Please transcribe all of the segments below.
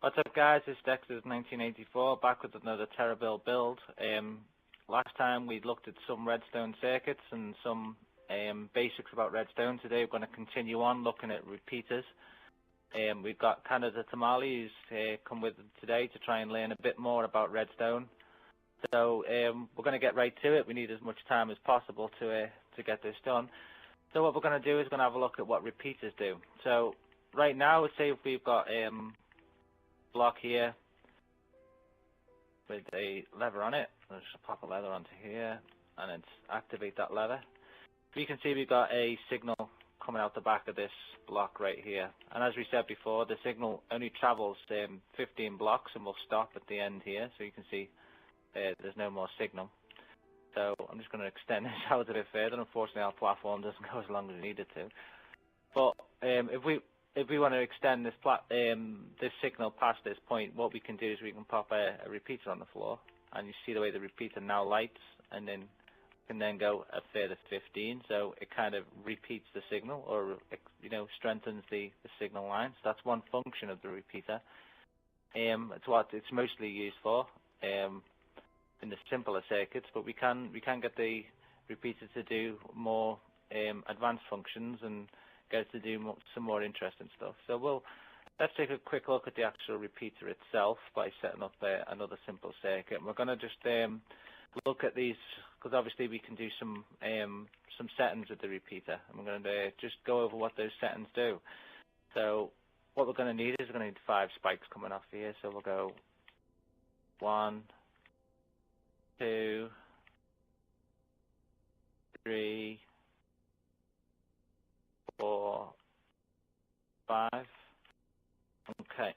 What's up, guys? It's Dexter's1984 back with another TerraBuild build. Last time we looked at some redstone circuits and some basics about redstone. Today we're going to continue on looking at repeaters. We've got Canada Tamale who's come with today to try and learn a bit more about redstone. So we're going to get right to it. We need as much time as possible to get this done. So what we're going to do is going to have a look at what repeaters do. So right now, let's say if we've got block here with a lever on it. Let's just pop a lever onto here and then activate that lever. So you can see we've got a signal coming out the back of this block right here. And as we said before, the signal only travels 15 blocks and will stop at the end here. So you can see there's no more signal. So I'm just going to extend this out a bit further. Unfortunately, our platform doesn't go as long as we need it to. But if we want to extend this this signal past this point, what we can do is we can pop a repeater on the floor, and you see the way the repeater now lights, and then can then go a further 15. So it kind of repeats the signal, or strengthens the signal line. So that's one function of the repeater. It's what it's mostly used for in the simpler circuits, but we can get the repeater to do more advanced functions and get it to do some more interesting stuff. So let's take a quick look at the actual repeater itself by setting up another simple circuit. And we're going to just look at these because obviously we can do some settings with the repeater, and we're going to just go over what those settings do. So what we're going to need is we're going to need 5 spikes coming off here. So we'll go 1, 2, 3, 4, 5. Okay.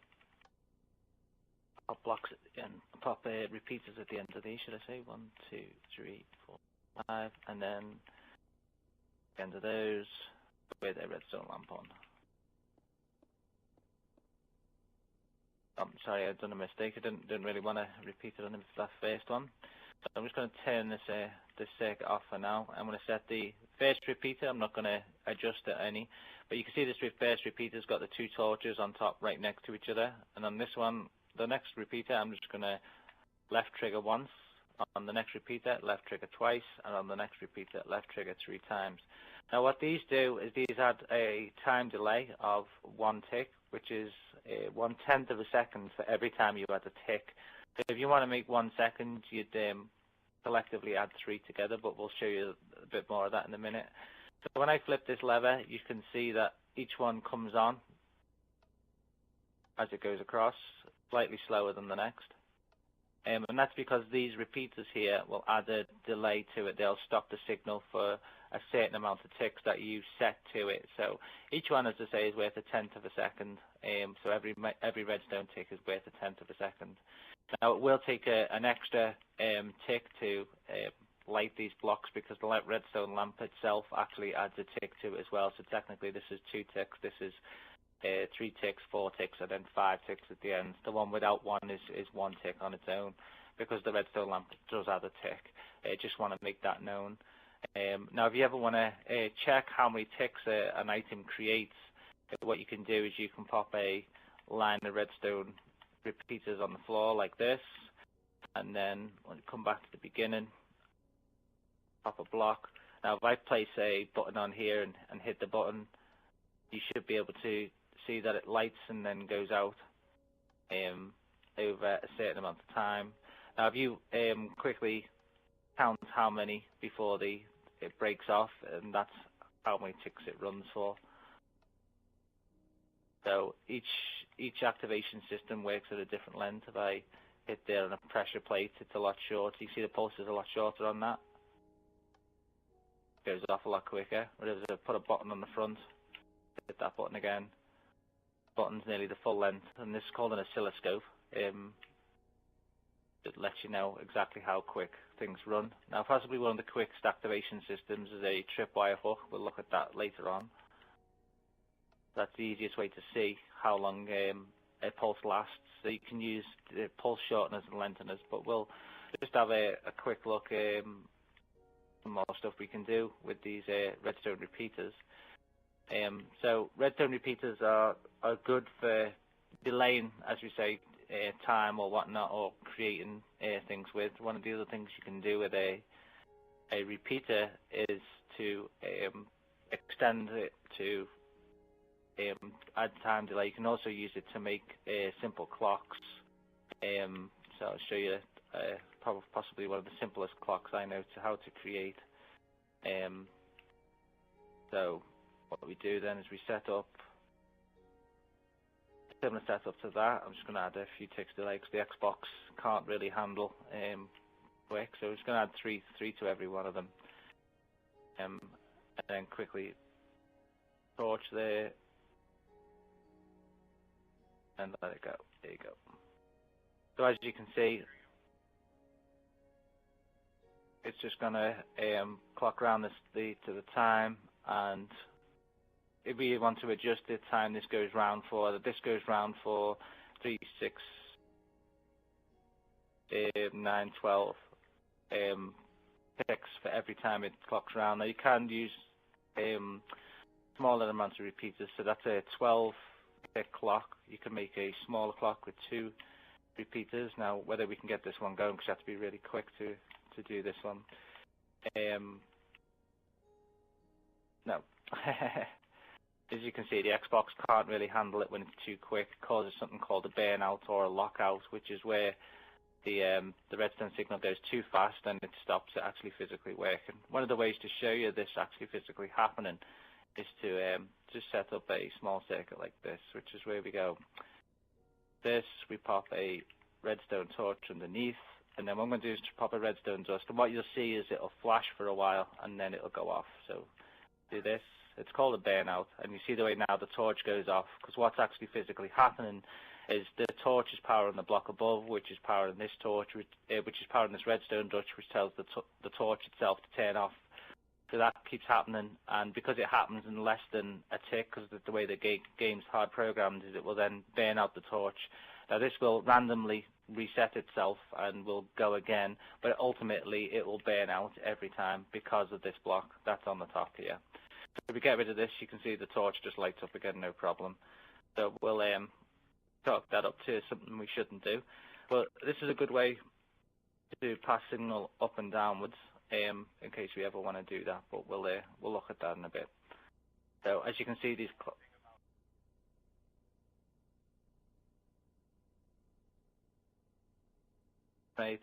Pop blocks at the end. Pop repeaters at the end of these, should I say? 1, 2, 3, 4, 5, and then the end of those with a redstone lamp on. I'm sorry, I've done a mistake. I didn't really want to repeat it on that first one. So I'm just going to turn this circuit off for now. I'm going to set the first repeater. I'm not going to adjust it any, but you can see this first repeater's got the 2 torches on top right next to each other. And on this one, the next repeater, I'm just going to left trigger once. On the next repeater, left trigger twice, and on the next repeater, left trigger 3 times. Now what these do is these add a time delay of 1 tick, which is 1/10 of a second for every time you add a tick. So if you want to make 1 second, you'd collectively add 3 together, but we'll show you a bit more of that in a minute. So when I flip this lever, you can see that each one comes on as it goes across, slightly slower than the next. And that's because these repeaters here will add a delay to it. They'll stop the signal for a certain amount of ticks that you set to it. So each one, as I say, is worth 1/10 of a second. So every redstone tick is worth 1/10 of a second. Now it will take an extra tick to light these blocks because the redstone lamp itself actually adds a tick to it as well. So technically this is 2 ticks, this is 3 ticks, 4 ticks, and then 5 ticks at the end. The one without 1 is 1 tick on its own because the redstone lamp does add a tick. Just want to make that known. Now if you ever want to check how many ticks an item creates, what you can do is you can pop a line of redstone repeaters on the floor like this, and then when you come back to the beginning, pop a block. Now if I place a button on here and hit the button, you should be able to see that it lights and then goes out over a certain amount of time. Now if you quickly count how many before it breaks off, and that's how many ticks it runs for. So each activation system works at a different length. If I hit there on a pressure plate, it's a lot shorter. You see the pulse is a lot shorter on that. It goes off a lot quicker. Whereas if I put a button on the front, hit that button again, button's nearly the full length, and this is called an oscilloscope. It lets you know exactly how quick things run. Now possibly one of the quickest activation systems is a tripwire hook. We'll look at that later on. That's the easiest way to see how long a pulse lasts. So you can use the pulse shorteners and lengtheners, but we'll just have a quick look at some more stuff we can do with these redstone repeaters. So redstone repeaters are good for delaying, as we say, time or whatnot, or creating things with. One of the other things you can do with a repeater is to extend it to add time delay. You can also use it to make simple clocks. So I'll show you possibly one of the simplest clocks I know to how to create. So what we do then is we set up a similar setup to that. I'm just going to add a few ticks delay because the Xbox can't really handle quick. So we're just going to add three to every one of them, and then quickly torch there and let it go. There you go. So as you can see, it's just going to clock around to the time, and if we want to adjust the time this goes round for, this goes round for 3, 6, 9, 12 ticks for every time it clocks around. Now you can use smaller amounts of repeaters, so that's a 12-tick clock. You can make a smaller clock with 2 repeaters. Now whether we can get this one going, because you have to be really quick to do this one. No. As you can see, the Xbox can't really handle it when it's too quick. It causes something called a burnout or a lockout, which is where the redstone signal goes too fast and it stops it actually physically working. One of the ways to show you this actually physically happening is to just set up a small circuit like this, which is where we go. We pop a redstone torch underneath, and then what I'm going to do is to pop a redstone dust, and what you'll see is it'll flash for a while and then it'll go off. So do this. It's called a burnout, and you see the way now the torch goes off, because what's actually physically happening is the torch is powering the block above, which is powering this torch, which is powering this redstone dust, which tells the torch itself to turn off. So that keeps happening, and because it happens in less than a tick, because the way the game's hard programmed, is it will then burn out the torch. Now this will randomly reset itself and will go again, but ultimately it will burn out every time because of this block that's on the top here. So if we get rid of this, you can see the torch just lights up again, no problem. So we'll talk that up to something we shouldn't do. But this is a good way to pass signal up and downwards, in case we ever want to do that. But we'll look at that in a bit. So as you can see, these right,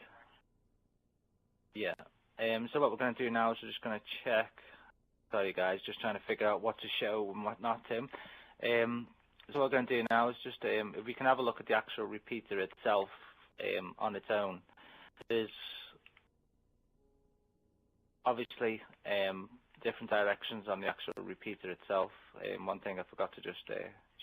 yeah. So what we're going to do now is we're just going to check. Sorry guys, just trying to figure out what to show and what not to. So what we're going to do now is just, if we can have a look at the actual repeater itself on its own. There's obviously different directions on the actual repeater itself. One thing I forgot to just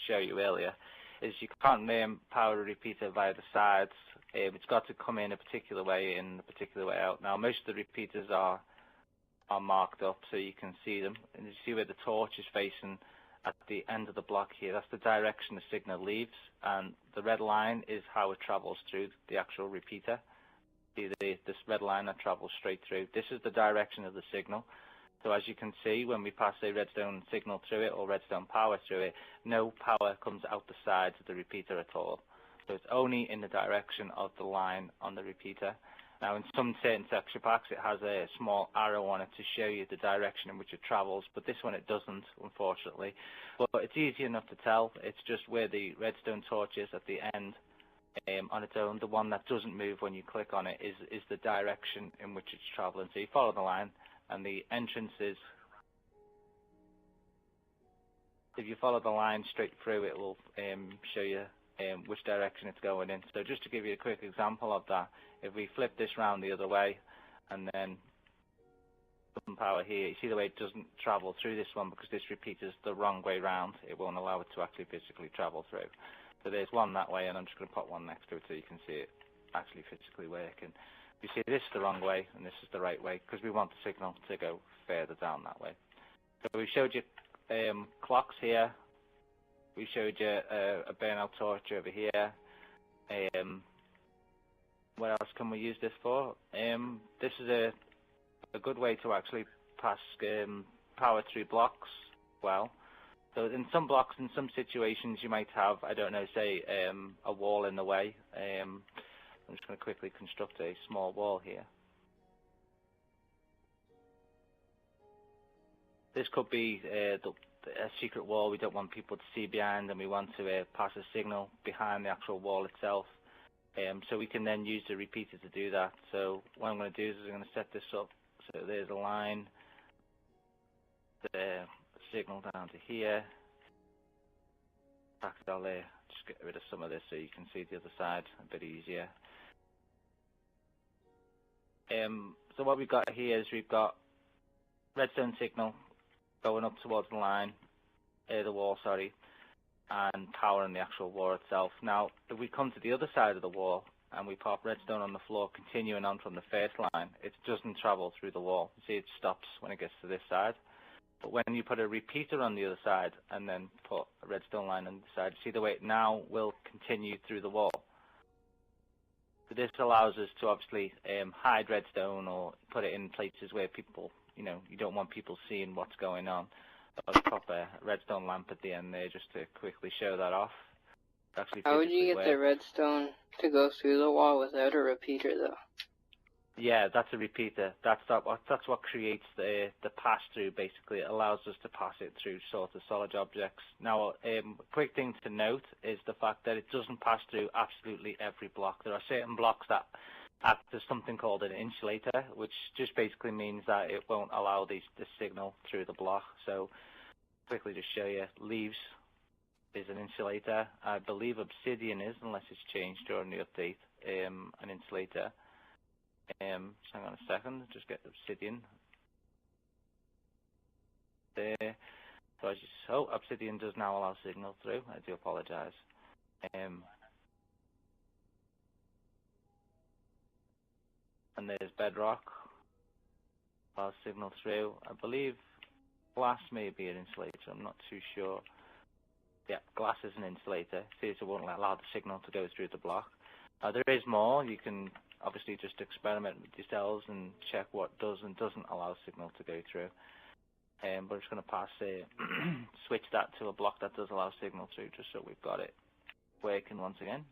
show you earlier is you can't power a repeater via the sides. It's got to come in a particular way in, a particular way out. Now most of the repeaters are marked up so you can see them, and you see where the torch is facing at the end of the block here. That's the direction the signal leaves, and the red line is how it travels through the actual repeater. See this red line that travels straight through. This is the direction of the signal. So as you can see, when we pass a redstone signal through it or redstone power through it, no power comes out the sides of the repeater at all. So it's only in the direction of the line on the repeater. Now, in some certain texture packs, it has a small arrow on it to show you the direction in which it travels, but this one it doesn't, unfortunately. But it's easy enough to tell. It's just where the redstone torch is at the end on its own. The one that doesn't move when you click on it is the direction in which it's traveling. So you follow the line, and the entrance is, if you follow the line straight through, it will show you which direction it's going in. So just to give you a quick example of that, if we flip this round the other way and then some power here, you see the way it doesn't travel through this one because this repeater's the wrong way round. It won't allow it to actually physically travel through. So there's one that way, and I'm just going to put one next to it so you can see it actually physically working. You see this is the wrong way and this is the right way because we want the signal to go further down that way. So we showed you clocks here. We showed you a burnout torch over here. What else can we use this for? This is a good way to actually pass power through blocks well. So in some blocks, in some situations, you might have, I don't know, say a wall in the way. I'm just going to quickly construct a small wall here. This could be a secret wall we don't want people to see behind, and we want to pass a signal behind the actual wall itself. So we can then use the repeater to do that. So what I'm going to do is I'm going to set this up. So there's a line, the signal down to here. I'll just get rid of some of this so you can see the other side a bit easier. So what we've got here is we've got redstone signal going up towards the line, the wall, sorry, and powering the actual wall itself. Now, if we come to the other side of the wall and we pop redstone on the floor, continuing on from the first line, it doesn't travel through the wall. You see, it stops when it gets to this side. But when you put a repeater on the other side and then put a redstone line on the side, see the way it now will continue through the wall. So this allows us to obviously hide redstone or put it in places where people, you don't want people seeing what's going on. I'll pop a redstone lamp at the end there just to quickly show that off. Actually, how would you get the redstone to go through the wall without a repeater, though? Yeah, that's a repeater. That's what creates the pass-through, basically. It allows us to pass it through sort of solid objects. Now, a quick thing to note is the fact that it doesn't pass through absolutely every block. There are certain blocks that act as something called an insulator, which just basically means that it won't allow the signal through the block. So, quickly just show you, leaves is an insulator. I believe obsidian is, unless it's changed during the update, an insulator. Just hang on a second, just get obsidian there. So obsidian does now allow signal through. I do apologize. And there's bedrock, allows signal through. I believe glass may be an insulator. I'm not too sure. Yeah, glass is an insulator. See, so it won't allow the signal to go through the block. There is more. You can obviously just experiment with yourselves and check what does and doesn't allow signal to go through. But I'm just going to pass switch that to a block that does allow signal through, just so we've got it working once again.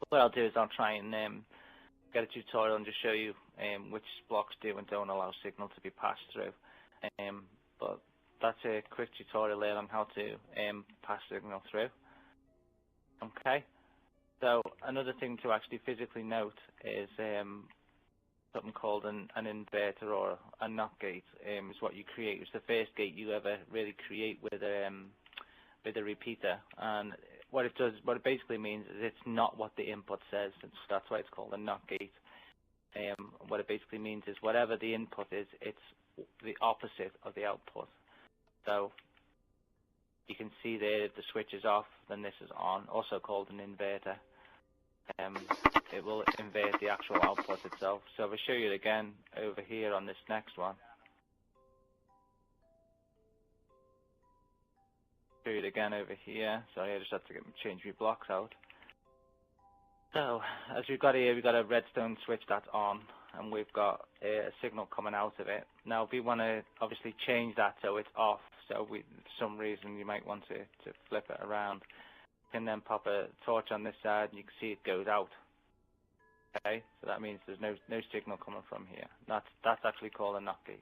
What I'll do is I'll try and get a tutorial and just show you which blocks do and don't allow signal to be passed through. But that's a quick tutorial there on how to pass signal through. Okay. So another thing to actually physically note is something called an inverter or a NOT gate. Is what you create. It's the first gate you ever really create with a repeater. And what it does, what it basically means is it's not what the input says. That's why it's called a NOT gate. What it basically means is whatever the input is, it's the opposite of the output. So you can see there, if the switch is off, then this is on, also called an inverter. It will invert the actual output itself. So if I show you it again over here on this next one, show you it again over here. Sorry, I just had to change my blocks out. So as we've got here, we've got a redstone switch that's on, and we've got a signal coming out of it. Now, if we want to obviously change that so it's off, so for some reason you might want to flip it around, you can then pop a torch on this side and you can see it goes out. Okay, so that means there's no signal coming from here. That's actually called a NOT gate.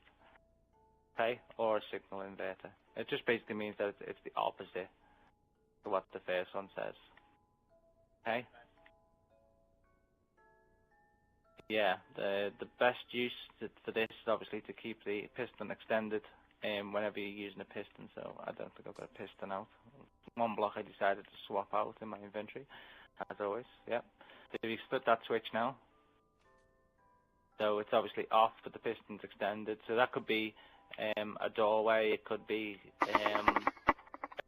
Okay, or a signal inverter. It just basically means that it's the opposite to what the first one says. Okay. Yeah, the best use for this is obviously to keep the piston extended whenever you're using a piston. So I don't think I've got a piston out. One block I decided to swap out in my inventory, as always. Yep. So if you split that switch now, so it's obviously off, but the piston's extended. So that could be a doorway. It could be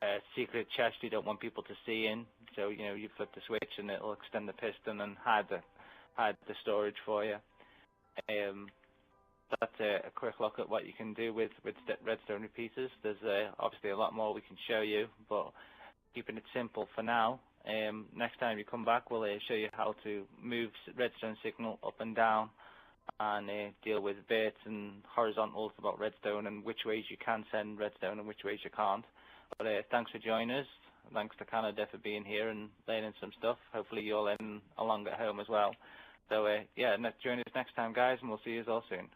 a secret chest you don't want people to see in. So you flip the switch and it'll extend the piston and hide the storage for you. That's a quick look at what you can do with redstone repeaters. There's obviously a lot more we can show you, but keeping it simple for now. Next time you come back, we'll show you how to move redstone signal up and down and deal with verts and horizontals about redstone and which ways you can send redstone and which ways you can't. But thanks for joining us. Thanks to Canada for being here and learning some stuff. Hopefully you're learning along at home as well. So yeah, join us next time, guys, and we'll see you all soon.